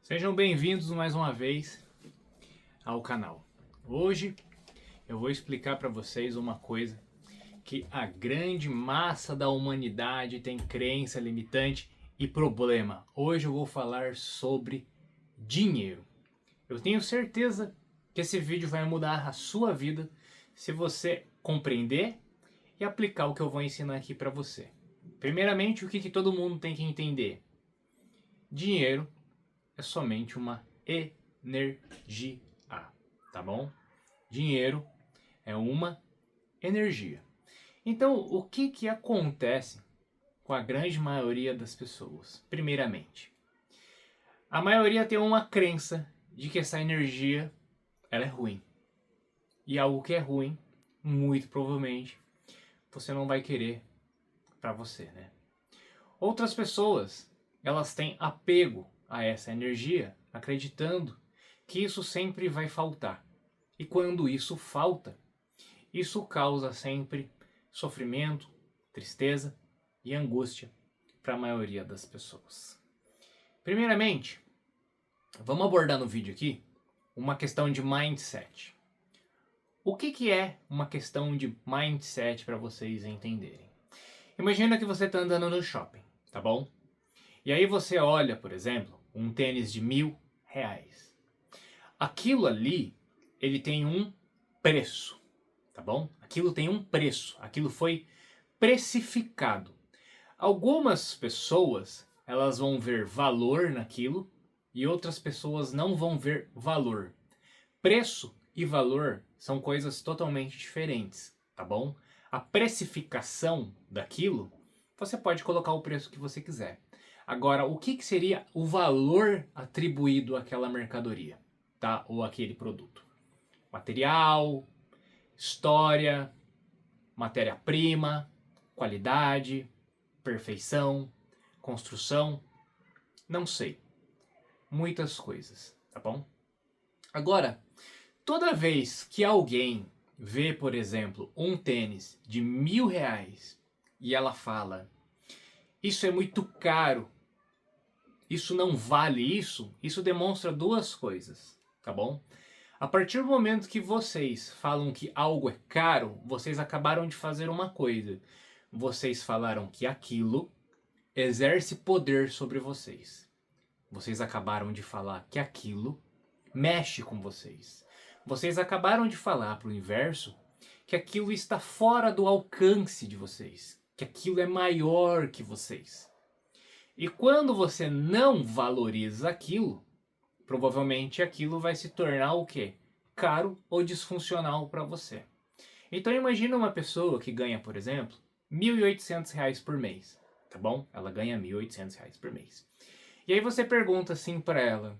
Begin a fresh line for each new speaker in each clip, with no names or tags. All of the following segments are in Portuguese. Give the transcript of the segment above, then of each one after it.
Sejam bem-vindos mais uma vez ao canal. Hoje eu vou explicar para vocês uma coisa que a grande massa da humanidade tem crença limitante e problema. Hoje eu vou falar sobre dinheiro. Eu tenho certeza que esse vídeo vai mudar a sua vida se você compreender e aplicar o que eu vou ensinar aqui para você. Primeiramente, o que todo mundo tem que entender? Dinheiro é somente uma energia, tá bom? Dinheiro é uma energia. Então, o que acontece com a grande maioria das pessoas? Primeiramente, a maioria tem uma crença de que essa energia ela é ruim. E algo que é ruim, muito provavelmente, você não vai querer para você, né? Outras pessoas, elas têm apego a essa energia, acreditando que isso sempre vai faltar. E quando isso falta, isso causa sempre sofrimento, tristeza e angústia para a maioria das pessoas. Primeiramente, vamos abordar no vídeo aqui uma questão de mindset. O que é uma questão de mindset para vocês entenderem? Imagina que você está andando no shopping, tá bom? E aí você olha, por exemplo, um tênis de R$1.000. Aquilo ali, ele tem um preço, tá bom? Aquilo tem um preço, aquilo foi precificado. Algumas pessoas, elas vão ver valor naquilo e outras pessoas não vão ver valor. Preço e valor são coisas totalmente diferentes, tá bom? A precificação daquilo, você pode colocar o preço que você quiser. Agora, o que seria o valor atribuído àquela mercadoria, tá? Ou àquele produto? Material, história, matéria-prima, qualidade, perfeição, construção, não sei. Muitas coisas, tá bom? Agora, toda vez que alguém vê, por exemplo, um tênis de R$1.000 e ela fala: isso é muito caro, isso não vale isso demonstra duas coisas, tá bom? A partir do momento que vocês falam que algo é caro, vocês acabaram de fazer uma coisa. Vocês falaram que aquilo exerce poder sobre vocês. Vocês acabaram de falar que aquilo mexe com vocês. Vocês acabaram de falar para o universo que aquilo está fora do alcance de vocês, que aquilo é maior que vocês. E quando você não valoriza aquilo, provavelmente aquilo vai se tornar o quê? Caro ou disfuncional para você. Então imagina uma pessoa que ganha, por exemplo, R$1.800 por mês, tá bom? Ela ganha R$1.800 por mês. E aí você pergunta assim para ela: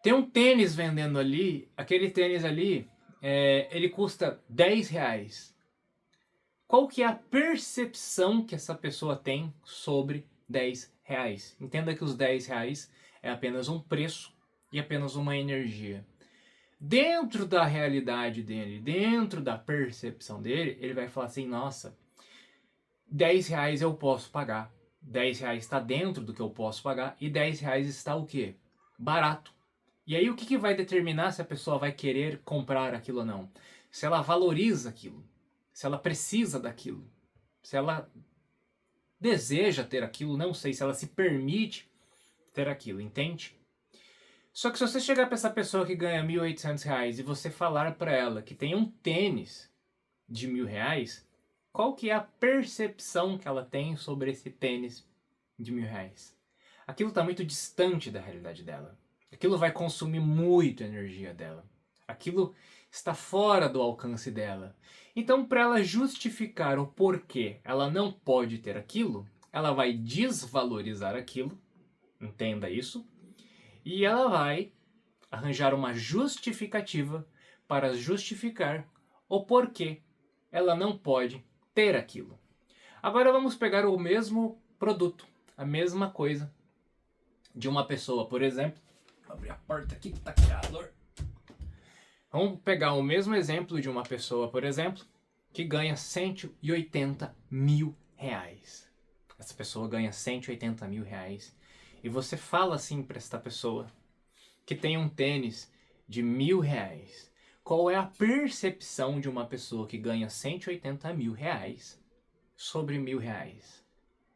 tem um tênis vendendo ali, aquele tênis ali, ele custa R$10. Qual que é a percepção que essa pessoa tem sobre R$10? Entenda que os R$10 é apenas um preço e apenas uma energia. Dentro da realidade dele, dentro da percepção dele, ele vai falar assim: nossa, R$10 eu posso pagar. R$10 está dentro do que eu posso pagar e R$10 está o quê? Barato. E aí o que vai determinar se a pessoa vai querer comprar aquilo ou não? Se ela valoriza aquilo, se ela precisa daquilo, se ela deseja ter aquilo, não sei, se ela se permite ter aquilo, entende? Só que se você chegar para essa pessoa que ganha R$1.800 e você falar para ela que tem um tênis de R$1.000, qual que é a percepção que ela tem sobre esse tênis de R$1.000? Aquilo está muito distante da realidade dela. Aquilo vai consumir muito energia dela. Aquilo está fora do alcance dela. Então, para ela justificar o porquê ela não pode ter aquilo, ela vai desvalorizar aquilo, entenda isso, e ela vai arranjar uma justificativa para justificar o porquê ela não pode ter aquilo. Agora vamos pegar o mesmo produto, a mesma coisa, de uma pessoa, por exemplo. Vou abrir a porta aqui que tá calor. Vamos pegar o mesmo exemplo de uma pessoa, por exemplo, que ganha R$180 mil. Essa pessoa ganha R$180 mil e você fala assim para esta pessoa que tem um tênis de R$ 1.000, qual é a percepção de uma pessoa que ganha R$ 180.000 sobre R$ 1.000?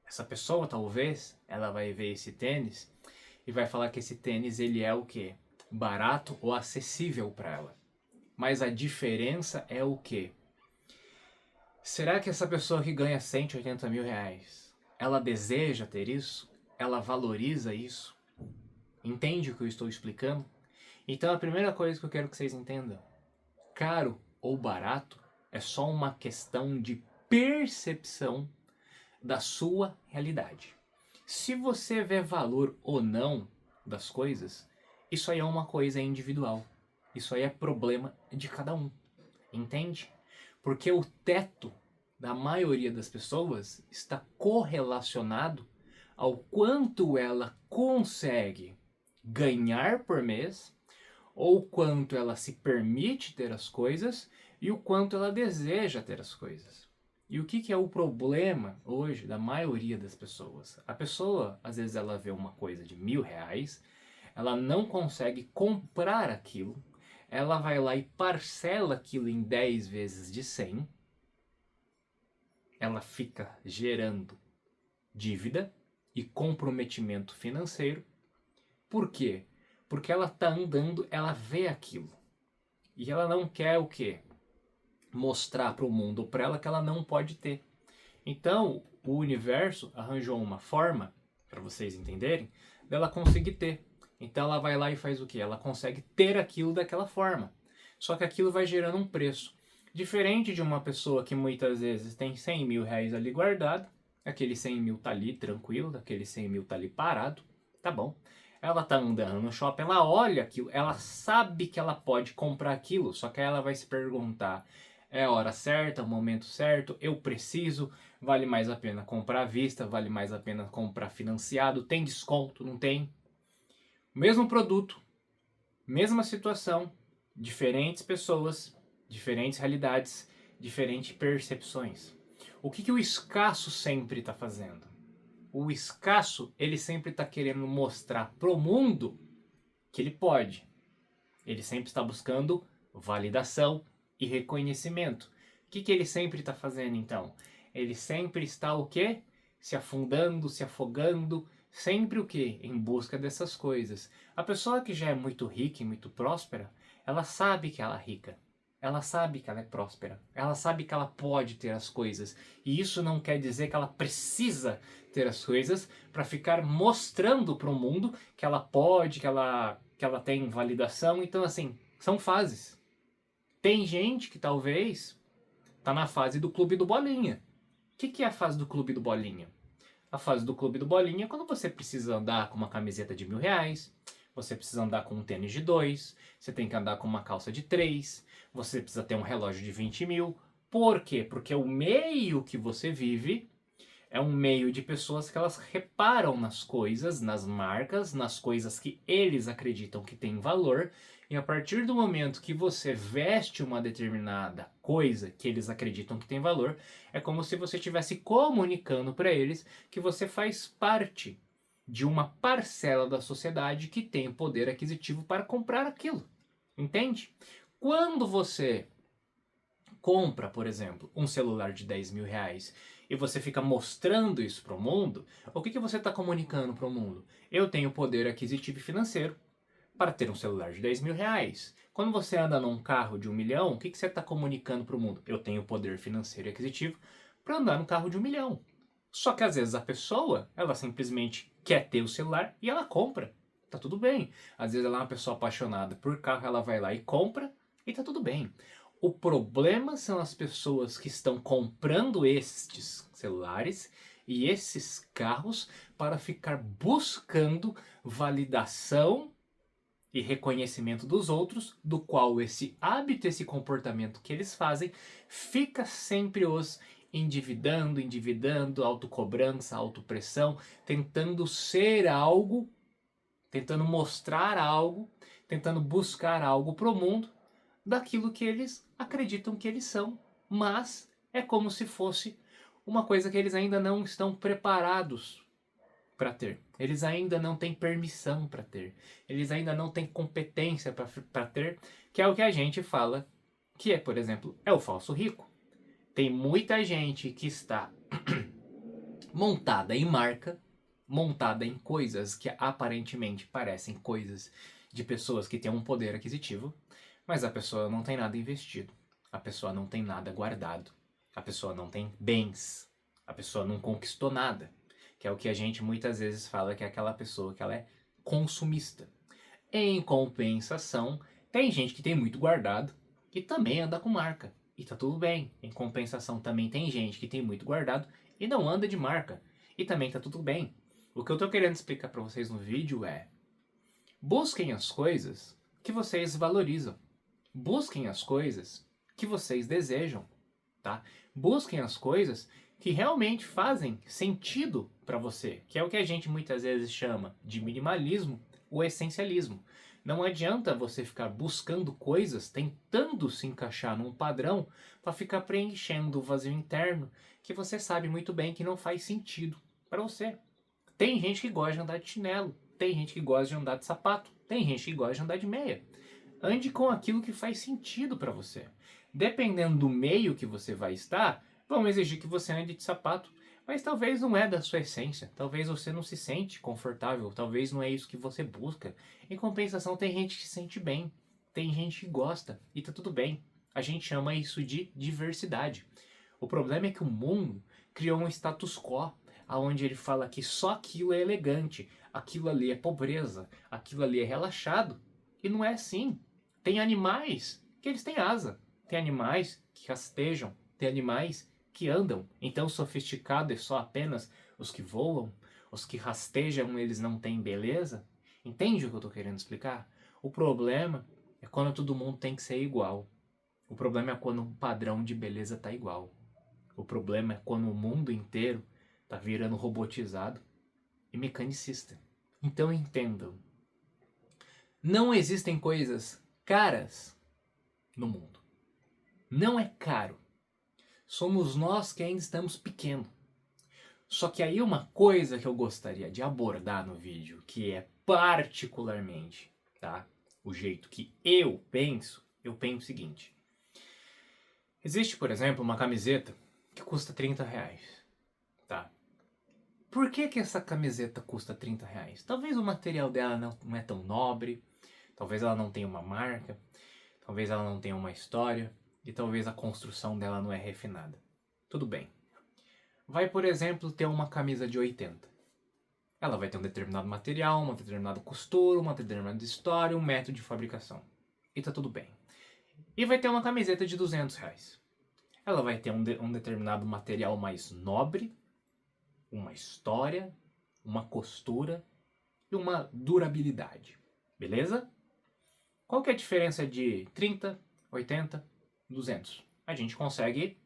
Essa pessoa, talvez, ela vai ver esse tênis e vai falar que esse tênis ele é o quê? Barato ou acessível para ela. Mas a diferença é o quê? Será que essa pessoa que ganha R$ 180.000, ela deseja ter isso? Ela valoriza isso? Entende o que eu estou explicando? Então a primeira coisa que eu quero que vocês entendam, caro ou barato é só uma questão de percepção da sua realidade. Se você vê valor ou não das coisas, isso aí é uma coisa individual. Isso aí é problema de cada um. Entende? Porque o teto da maioria das pessoas está correlacionado ao quanto ela consegue ganhar por mês, ou quanto ela se permite ter as coisas e o quanto ela deseja ter as coisas. E o que é o problema hoje da maioria das pessoas? A pessoa, às vezes, ela vê uma coisa de R$ 1.000, ela não consegue comprar aquilo, ela vai lá e parcela aquilo em 10 vezes de 100, ela fica gerando dívida e comprometimento financeiro. Por quê? Porque ela tá andando, ela vê aquilo. E ela não quer o quê? Mostrar para o mundo ou para ela que ela não pode ter. Então, o universo arranjou uma forma, para vocês entenderem, dela conseguir ter. Então ela vai lá e faz o quê? Ela consegue ter aquilo daquela forma. Só que aquilo vai gerando um preço. Diferente de uma pessoa que muitas vezes tem R$ 100.000 ali guardado, aquele 100.000 tá ali tranquilo, aquele 100.000 tá ali parado, tá bom. Ela tá andando no shopping, ela olha aquilo, ela sabe que ela pode comprar aquilo, só que aí ela vai se perguntar, é a hora certa, o momento certo, eu preciso, vale mais a pena comprar à vista, vale mais a pena comprar financiado, tem desconto, não tem? Mesmo produto, mesma situação, diferentes pessoas, diferentes realidades, diferentes percepções. O que o escasso sempre está fazendo? O escasso, ele sempre está querendo mostrar pro mundo que ele pode. Ele sempre está buscando validação e reconhecimento. O que ele sempre está fazendo, então? Ele sempre está o quê? Se afundando, se afogando, sempre o quê? Em busca dessas coisas. A pessoa que já é muito rica e muito próspera, ela sabe que ela é rica. Ela sabe que ela é próspera. Ela sabe que ela pode ter as coisas. E isso não quer dizer que ela precisa ter as coisas para ficar mostrando para o mundo que ela pode, que ela tem validação. Então, assim, são fases. Tem gente que talvez tá na fase do clube do Bolinha. O que é a fase do clube do Bolinha? A fase do clube do Bolinha é quando você precisa andar com uma camiseta de R$ 1.000, você precisa andar com um tênis de 2, você tem que andar com uma calça de 3, você precisa ter um relógio de 20.000. Por quê? Porque o meio que você vive é um meio de pessoas que elas reparam nas coisas, nas marcas, nas coisas que eles acreditam que tem valor. E a partir do momento que você veste uma determinada coisa que eles acreditam que tem valor, é como se você estivesse comunicando para eles que você faz parte de uma parcela da sociedade que tem o poder aquisitivo para comprar aquilo. Entende? Quando você compra, por exemplo, um celular de R$ 10.000 e você fica mostrando isso para o mundo, o que você está comunicando para o mundo? Eu tenho poder aquisitivo e financeiro para ter um celular de R$ 10.000. Quando você anda num carro de 1 milhão, o que você está comunicando para o mundo? Eu tenho poder financeiro e aquisitivo para andar no carro de 1 milhão. Só que às vezes a pessoa, ela simplesmente quer ter o celular e ela compra. Tá tudo bem. Às vezes ela é uma pessoa apaixonada por carro, ela vai lá e compra e tá tudo bem. O problema são as pessoas que estão comprando estes celulares e esses carros para ficar buscando validação e reconhecimento dos outros, do qual esse hábito, esse comportamento que eles fazem, fica sempre os endividando, autocobrança, autopressão, tentando ser algo, tentando mostrar algo, tentando buscar algo para o mundo, daquilo que eles acreditam que eles são, mas é como se fosse uma coisa que eles ainda não estão preparados para ter. Eles ainda não têm permissão para ter. Eles ainda não têm competência para ter, que é o que a gente fala que é, por exemplo, é o falso rico. Tem muita gente que está montada em marca, montada em coisas que aparentemente parecem coisas de pessoas que têm um poder aquisitivo, mas a pessoa não tem nada investido, a pessoa não tem nada guardado, a pessoa não tem bens, a pessoa não conquistou nada, que é o que a gente muitas vezes fala que é aquela pessoa que ela é consumista. Em compensação, tem gente que tem muito guardado e também anda com marca. E tá tudo bem. Em compensação, também tem gente que tem muito guardado e não anda de marca. E também tá tudo bem. O que eu tô querendo explicar para vocês no vídeo é: busquem as coisas que vocês valorizam. Busquem as coisas que vocês desejam, tá? Busquem as coisas que realmente fazem sentido para você, que é o que a gente muitas vezes chama de minimalismo ou essencialismo. Não adianta você ficar buscando coisas, tentando se encaixar num padrão para ficar preenchendo o vazio interno que você sabe muito bem que não faz sentido para você. Tem gente que gosta de andar de chinelo, tem gente que gosta de andar de sapato, tem gente que gosta de andar de meia. Ande com aquilo que faz sentido para você. Dependendo do meio que você vai estar, vão exigir que você ande de sapato, mas talvez não é da sua essência, talvez você não se sente confortável, talvez não é isso que você busca. Em compensação, tem gente que se sente bem, tem gente que gosta, e tá tudo bem. A gente chama isso de diversidade. O problema é que o mundo criou um status quo, onde ele fala que só aquilo é elegante, aquilo ali é pobreza, aquilo ali é relaxado, e não é assim. Tem animais que eles têm asa, tem animais que rastejam, tem animais que andam. Então sofisticado é só apenas os que voam, os que rastejam eles não têm beleza? Entende o que eu estou querendo explicar? O problema é quando todo mundo tem que ser igual. O problema é quando o padrão de beleza está igual. O problema é quando o mundo inteiro está virando robotizado e mecanicista. Então entendam, não existem coisas caras no mundo. Não é caro. Somos nós que ainda estamos pequenos. Só que aí uma coisa que eu gostaria de abordar no vídeo, que é particularmente, tá? O jeito que eu penso o seguinte. Existe, por exemplo, uma camiseta que custa 30 reais, tá? Por que que essa camiseta custa 30 reais? Talvez o material dela não é tão nobre, talvez ela não tenha uma marca, talvez ela não tenha uma história, e talvez a construção dela não é refinada. Tudo bem. Vai, por exemplo, ter uma camisa de 80. Ela vai ter um determinado material, uma determinada costura, uma determinada história, um método de fabricação. E tá tudo bem. E vai ter uma camiseta de 200 reais. Ela vai ter um determinado material mais nobre, uma história, uma costura e uma durabilidade. Beleza? Qual que é a diferença de 30, 80, 200? A gente consegue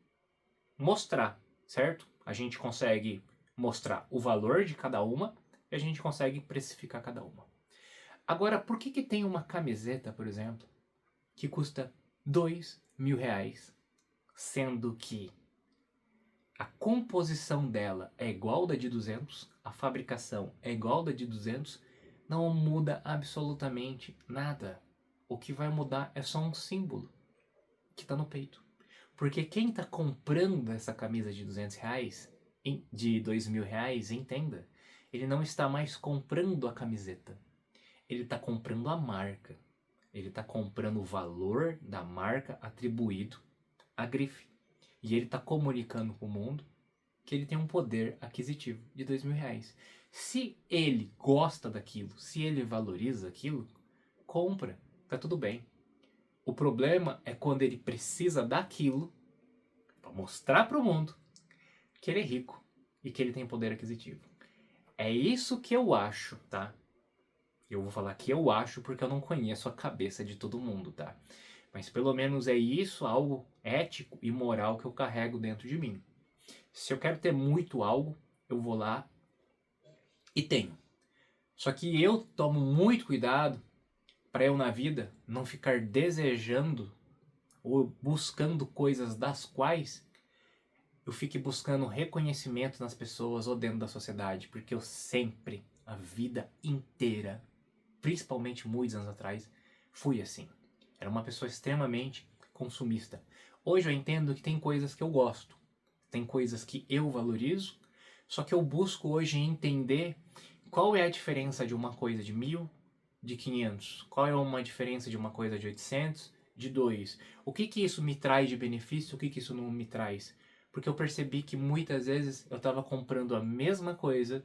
mostrar, certo? A gente consegue mostrar o valor de cada uma e a gente consegue precificar cada uma. Agora, por que que tem uma camiseta, por exemplo, que custa 2.000 reais, sendo que a composição dela é igual da de 200, a fabricação é igual da de 200, não muda absolutamente nada. O que vai mudar é só um símbolo que está no peito. Porque quem está comprando essa camisa de 200 reais, de 2.000 reais, entenda, ele não está mais comprando a camiseta. Ele está comprando a marca. Ele está comprando o valor da marca atribuído à grife. E ele está comunicando com o mundo que ele tem um poder aquisitivo de 2.000 reais. Se ele gosta daquilo, se ele valoriza aquilo, compra, tá tudo bem. O problema é quando ele precisa daquilo para mostrar para o mundo que ele é rico e que ele tem poder aquisitivo. É isso que eu acho, tá? Eu vou falar que eu acho porque eu não conheço a cabeça de todo mundo, tá? Mas pelo menos é isso, algo ético e moral que eu carrego dentro de mim. Se eu quero ter muito algo, eu vou lá e tenho. Só que eu tomo muito cuidado para eu na vida não ficar desejando ou buscando coisas das quais eu fique buscando reconhecimento nas pessoas ou dentro da sociedade, porque eu sempre, a vida inteira, principalmente muitos anos atrás, fui assim. Era uma pessoa extremamente consumista. Hoje eu entendo que tem coisas que eu gosto, tem coisas que eu valorizo, só que eu busco hoje entender qual é a diferença de uma coisa de 1.000, de 500, qual é uma diferença de uma coisa de 800, de 2. O que que isso me traz de benefício, o que que isso não me traz? Porque eu percebi que muitas vezes eu estava comprando a mesma coisa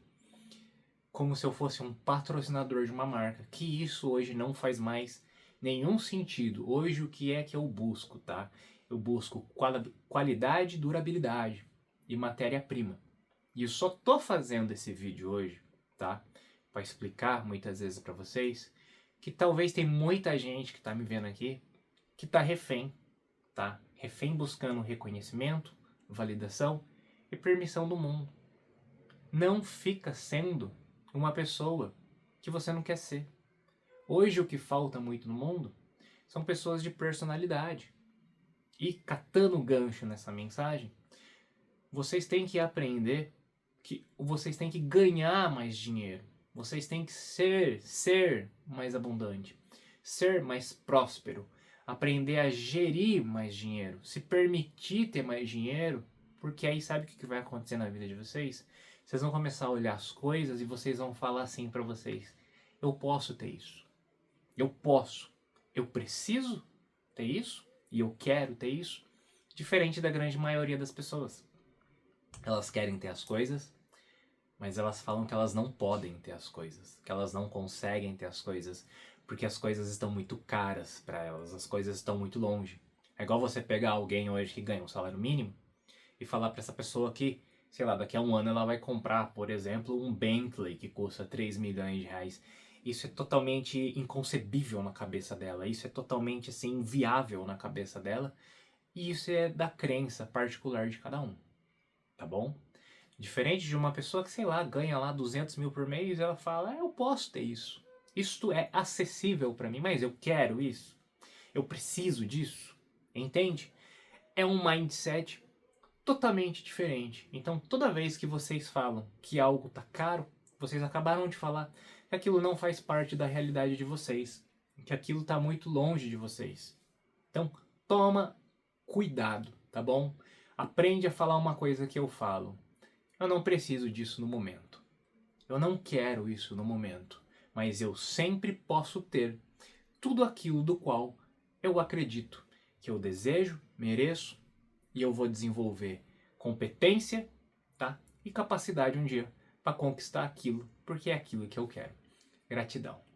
como se eu fosse um patrocinador de uma marca, que isso hoje não faz mais nenhum sentido. Hoje o que é que eu busco, tá? Eu busco qualidade, durabilidade e matéria-prima. E eu só tô fazendo esse vídeo hoje, tá? Para explicar muitas vezes para vocês que talvez tem muita gente que tá me vendo aqui que tá refém, tá? Refém buscando reconhecimento, validação e permissão do mundo. Não fica sendo uma pessoa que você não quer ser. Hoje o que falta muito no mundo são pessoas de personalidade. E catando gancho nessa mensagem, vocês têm que aprender que vocês têm que ganhar mais dinheiro. Vocês têm que ser mais abundante, ser mais próspero, aprender a gerir mais dinheiro, se permitir ter mais dinheiro, porque aí sabe o que vai acontecer na vida de vocês? Vocês vão começar a olhar as coisas e vocês vão falar assim para vocês: eu posso ter isso, eu posso, eu preciso ter isso e eu quero ter isso. Diferente da grande maioria das pessoas. Elas querem ter as coisas, mas elas falam que elas não podem ter as coisas, que elas não conseguem ter as coisas, porque as coisas estão muito caras para elas, as coisas estão muito longe. É igual você pegar alguém hoje que ganha um salário mínimo e falar para essa pessoa que, sei lá, daqui a um ano ela vai comprar, por exemplo, um Bentley que custa 3 milhões de reais. Isso é totalmente inconcebível na cabeça dela, isso é totalmente assim inviável na cabeça dela, e isso é da crença particular de cada um, tá bom? Diferente de uma pessoa que, sei lá, ganha lá 200 mil por mês, ela fala, eu posso ter isso. Isto é acessível para mim, mas eu quero isso. Eu preciso disso. Entende? É um mindset totalmente diferente. Então, toda vez que vocês falam que algo tá caro, vocês acabaram de falar que aquilo não faz parte da realidade de vocês, que aquilo tá muito longe de vocês. Então, toma cuidado, tá bom? Aprende a falar uma coisa que eu falo. Eu não preciso disso no momento. Eu não quero isso no momento. Mas eu sempre posso ter tudo aquilo do qual eu acredito que eu desejo, mereço e eu vou desenvolver competência, tá? E capacidade um dia para conquistar aquilo, porque é aquilo que eu quero. Gratidão.